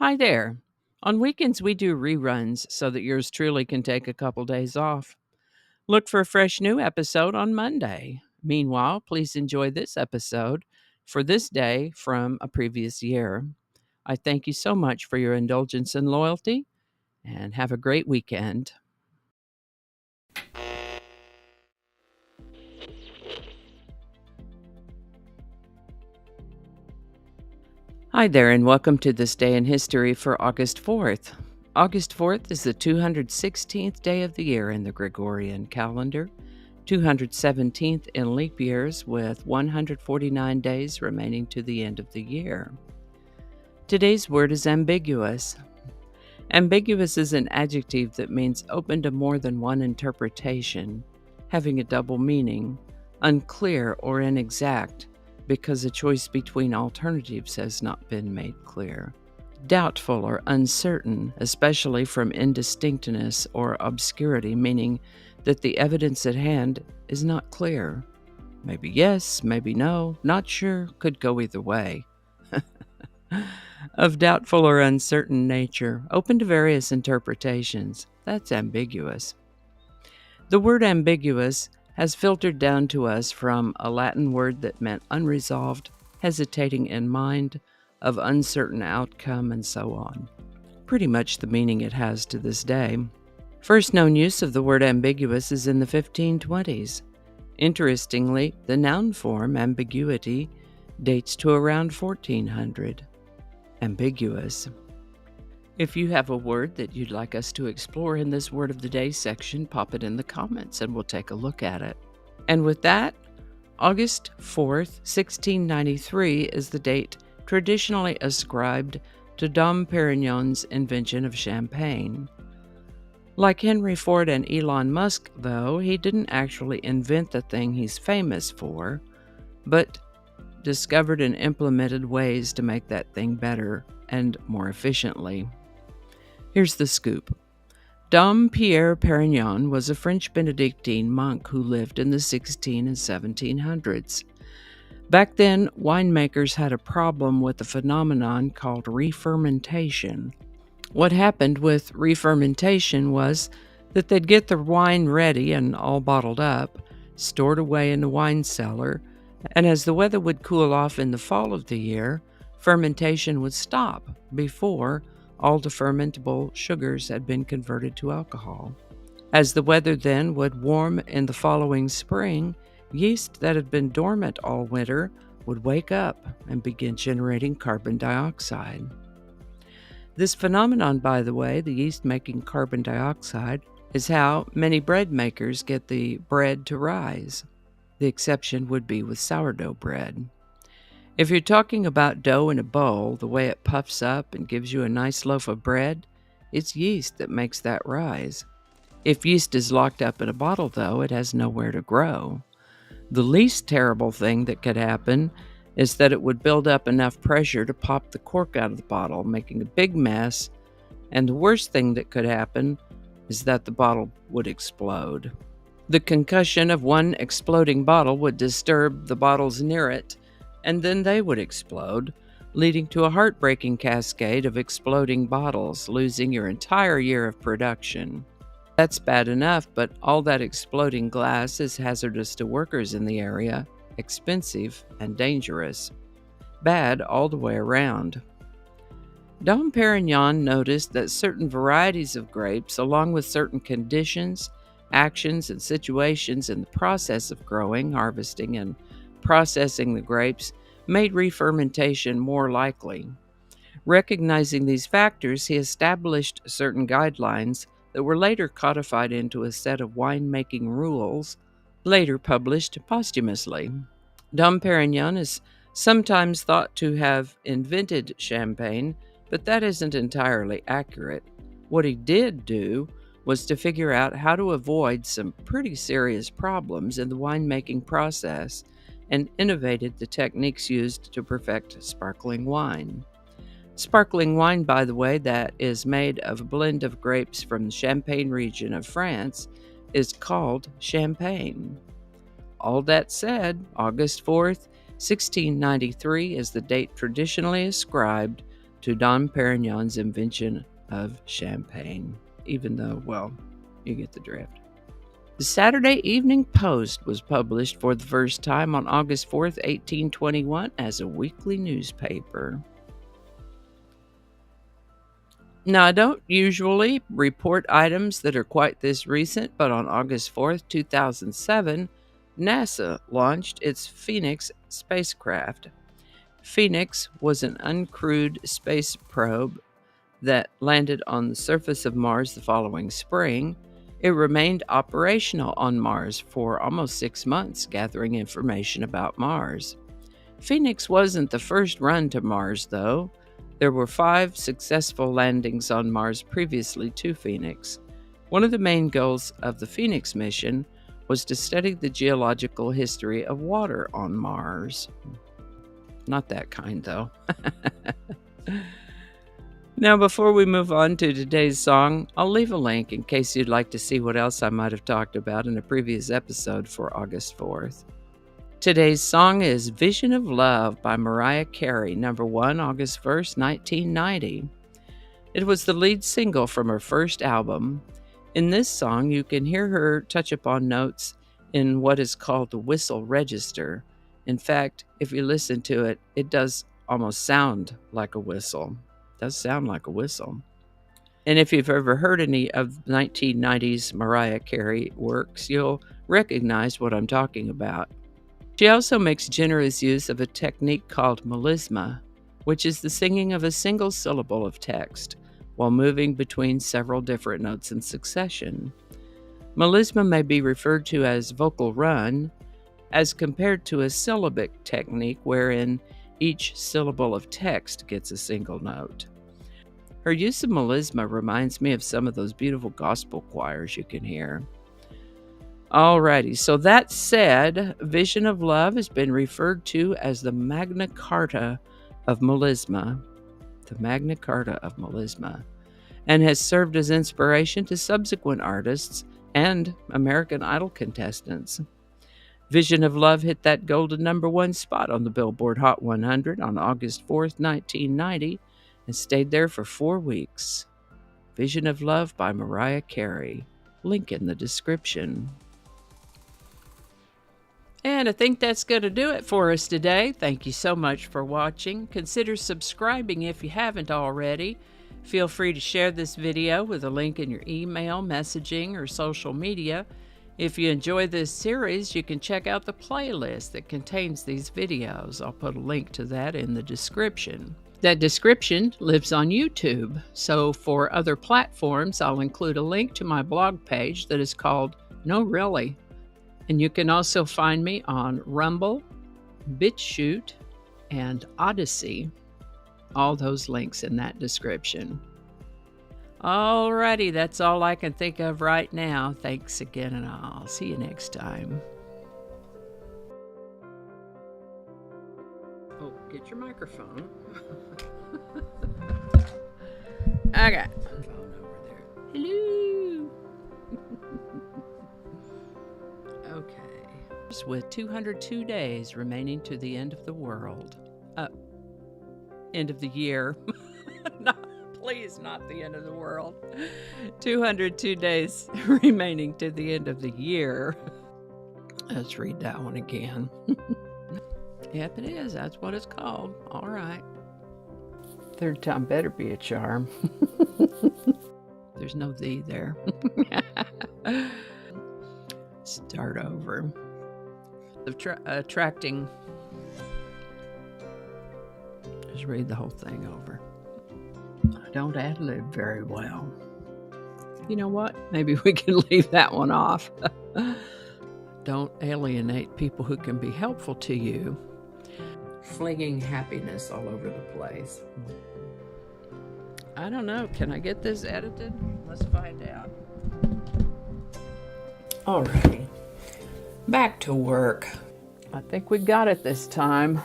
Hi there. On weekends, we do reruns so that yours truly can take a couple days off. Look for a fresh new episode on Monday. Meanwhile, please enjoy this episode for this day from a previous year. I thank you so much for your indulgence and loyalty, and have a great weekend. Hi there, and welcome to this day in history for August 4th. August 4th is the 216th day of the year in the Gregorian calendar, 217th in leap years, with 149 days remaining to the end of the year. Today's word is ambiguous. Ambiguous is an adjective that means open to more than one interpretation, having a double meaning, unclear or inexact, because a choice between alternatives has not been made clear. Doubtful or uncertain, especially from indistinctness or obscurity, meaning that the evidence at hand is not clear. Maybe yes, maybe no, not sure, could go either way. Of doubtful or uncertain nature, open to various interpretations. That's ambiguous. The word ambiguous has filtered down to us from a Latin word that meant unresolved, hesitating in mind, of uncertain outcome, and so on. Pretty much the meaning it has to this day. First known use of the word ambiguous is in the 1520s. Interestingly, the noun form, ambiguity, dates to around 1400. Ambiguous. If you have a word that you'd like us to explore in this Word of the Day section, pop it in the comments and we'll take a look at it. And with that, August 4th, 1693 is the date traditionally ascribed to Dom Perignon's invention of champagne. Like Henry Ford and Elon Musk, though, he didn't actually invent the thing he's famous for, but discovered and implemented ways to make that thing better and more efficiently. Here's the scoop. Dom Pierre Perignon was a French Benedictine monk who lived in the 16 and 1700s. Back then, winemakers had a problem with a phenomenon called re-fermentation. What happened with re-fermentation was that they'd get the wine ready and all bottled up, stored away in the wine cellar, and as the weather would cool off in the fall of the year, fermentation would stop before all the fermentable sugars had been converted to alcohol. As the weather then would warm in the following spring, yeast that had been dormant all winter would wake up and begin generating carbon dioxide. This phenomenon, by the way, the yeast making carbon dioxide, is how many bread makers get the bread to rise. The exception would be with sourdough bread. If you're talking about dough in a bowl, the way it puffs up and gives you a nice loaf of bread, it's yeast that makes that rise. If yeast is locked up in a bottle, though, it has nowhere to grow. The least terrible thing that could happen is that it would build up enough pressure to pop the cork out of the bottle, making a big mess, and the worst thing that could happen is that the bottle would explode. The concussion of one exploding bottle would disturb the bottles near it, and then they would explode, leading to a heartbreaking cascade of exploding bottles, losing your entire year of production. That's bad enough, but all that exploding glass is hazardous to workers in the area, expensive, and dangerous. Bad all the way around. Dom Perignon noticed that certain varieties of grapes, along with certain conditions, actions, and situations in the process of growing, harvesting, and processing the grapes, made re-fermentation more likely. Recognizing these factors, he established certain guidelines that were later codified into a set of winemaking rules, later published posthumously. Dom Perignon is sometimes thought to have invented champagne, but that isn't entirely accurate. What he did do was to figure out how to avoid some pretty serious problems in the winemaking process, and innovated the techniques used to perfect sparkling wine. Sparkling wine, by the way, that is made of a blend of grapes from the Champagne region of France, is called champagne. All that said, August 4th, 1693 is the date traditionally ascribed to Dom Perignon's invention of champagne, even though, well, you get the drift. The Saturday Evening Post was published for the first time on August 4th, 1821, as a weekly newspaper. Now, I don't usually report items that are quite this recent, but on August 4th, 2007, NASA launched its Phoenix spacecraft. Phoenix was an uncrewed space probe that landed on the surface of Mars the following spring. It remained operational on Mars for almost 6 months, gathering information about Mars. Phoenix wasn't the first run to Mars, though. There were 5 successful landings on Mars previously to Phoenix. One of the main goals of the Phoenix mission was to study the geological history of water on Mars. Not that kind, though. Now, before we move on to today's song, I'll leave a link in case you'd like to see what else I might have talked about in a previous episode for August 4th. Today's song is Vision of Love by Mariah Carey, number 1, August 1st, 1990. It was the lead single from her first album. In this song, you can hear her touch upon notes in what is called the whistle register. In fact, if you listen to it, it does almost sound like a whistle. It does sound like a whistle. And if you've ever heard any of 1990s Mariah Carey works, you'll recognize what I'm talking about. She also makes generous use of a technique called melisma, which is the singing of a single syllable of text while moving between several different notes in succession. Melisma may be referred to as vocal run, as compared to a syllabic technique wherein each syllable of text gets a single note. Her use of melisma reminds me of some of those beautiful gospel choirs you can hear. Alrighty, so that said, Vision of Love has been referred to as the Magna Carta of melisma, and has served as inspiration to subsequent artists and American Idol contestants. Vision of Love hit that golden number 1 spot on the Billboard Hot 100 on August 4th, 1990, and stayed there for 4 weeks. Vision of Love by Mariah Carey. Link in the description. And I think that's going to do it for us today. Thank you so much for watching. Consider subscribing if you haven't already. Feel free to share this video with a link in your email, messaging, or social media. If you enjoy this series, you can check out the playlist that contains these videos. I'll put a link to that in the description. That description lives on YouTube, so for other platforms, I'll include a link to my blog page that is called No Really. And you can also find me on Rumble, BitChute, and Odyssey. All those links in that description. Alrighty, that's all I can think of right now. Thanks again, and I'll see you next time. Oh, get your microphone. Okay. Phone over there. Hello. Okay. With 202 days remaining to the end of the world. End of the year. Please, not the end of the world. 202 days remaining to the end of the year. Let's read that one again. Yep, it is. That's what it's called. All right. Third time better be a charm. There's no thee there. Start over. Attracting. Just read the whole thing over. I don't ad-lib very well. You know what? Maybe we can leave that one off. Don't alienate people who can be helpful to you. Flinging happiness all over the place. I don't know. Can I get this edited? Let's find out. Alrighty. Back to work. I think we got it this time.